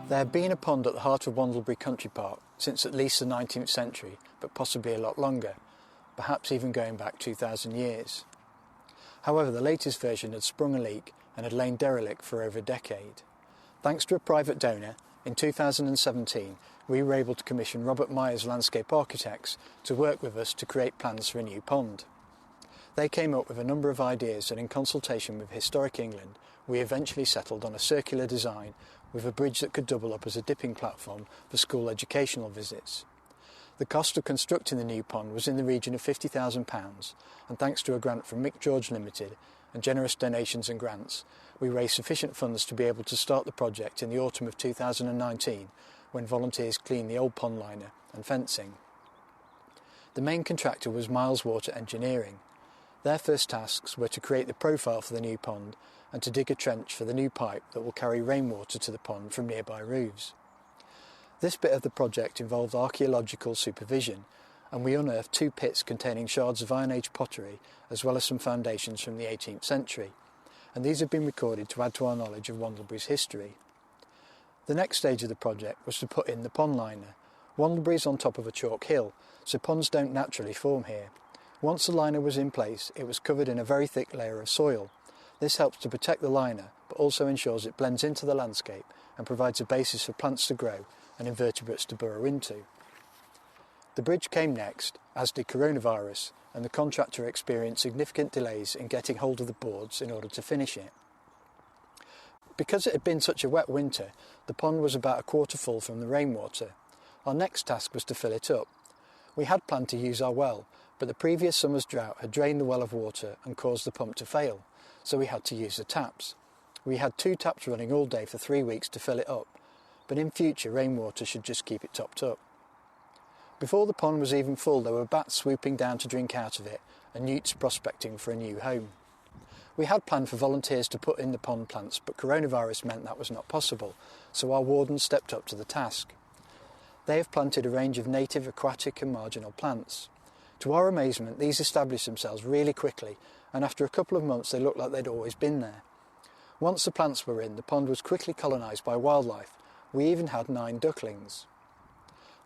There had been a pond at the heart of Wandlebury Country Park since at least the 19th century, but possibly a lot longer, perhaps even going back 2,000 years. However, the latest version had sprung a leak and had lain derelict for over a decade. Thanks to a private donor, in 2017 we were able to commission Robert Myers Landscape Architects to work with us to create plans for a new pond. They came up with a number of ideas, and in consultation with Historic England we eventually settled on a circular design with a bridge that could double up as a dipping platform for school educational visits. The cost of constructing the new pond was in the region of £50,000, and thanks to a grant from Mick George Limited and generous donations and grants, we raised sufficient funds to be able to start the project in the autumn of 2019, when volunteers cleaned the old pond liner and fencing. The main contractor was Miles Water Engineering. Their first tasks were to create the profile for the new pond and to dig a trench for the new pipe that will carry rainwater to the pond from nearby roofs. This bit of the project involved archaeological supervision, and we unearthed 2 pits containing shards of Iron Age pottery as well as some foundations from the 18th century, and these have been recorded to add to our knowledge of Wandlebury's history. The next stage of the project was to put in the pond liner. Wandlebury is on top of a chalk hill, so ponds don't naturally form here. Once the liner was in place, it was covered in a very thick layer of soil. This helps to protect the liner, but also ensures it blends into the landscape and provides a basis for plants to grow and invertebrates to burrow into. The bridge came next, as did coronavirus, and the contractor experienced significant delays in getting hold of the boards in order to finish it. Because it had been such a wet winter, the pond was about a quarter full from the rainwater. Our next task was to fill it up. We had planned to use our well, but the previous summer's drought had drained the well of water and caused the pump to fail, so we had to use the taps. We had 2 taps running all day for 3 weeks to fill it up, but in future rainwater should just keep it topped up. Before the pond was even full, there were bats swooping down to drink out of it and newts prospecting for a new home. We had planned for volunteers to put in the pond plants, but coronavirus meant that was not possible, so our wardens stepped up to the task. They have planted a range of native, aquatic and marginal plants. To our amazement, these established themselves really quickly, and after a couple of months they looked like they'd always been there. Once the plants were in, the pond was quickly colonised by wildlife. We even had 9 ducklings.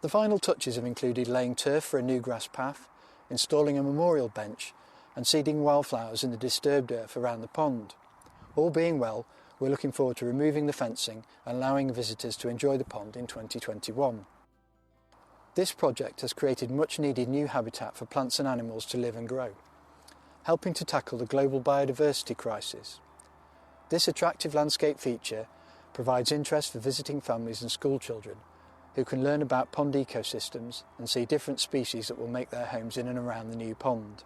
The final touches have included laying turf for a new grass path, installing a memorial bench, and seeding wildflowers in the disturbed earth around the pond. All being well, we're looking forward to removing the fencing and allowing visitors to enjoy the pond in 2021. This project has created much needed new habitat for plants and animals to live and grow, helping to tackle the global biodiversity crisis. This attractive landscape feature provides interest for visiting families and school children who can learn about pond ecosystems and see different species that will make their homes in and around the new pond.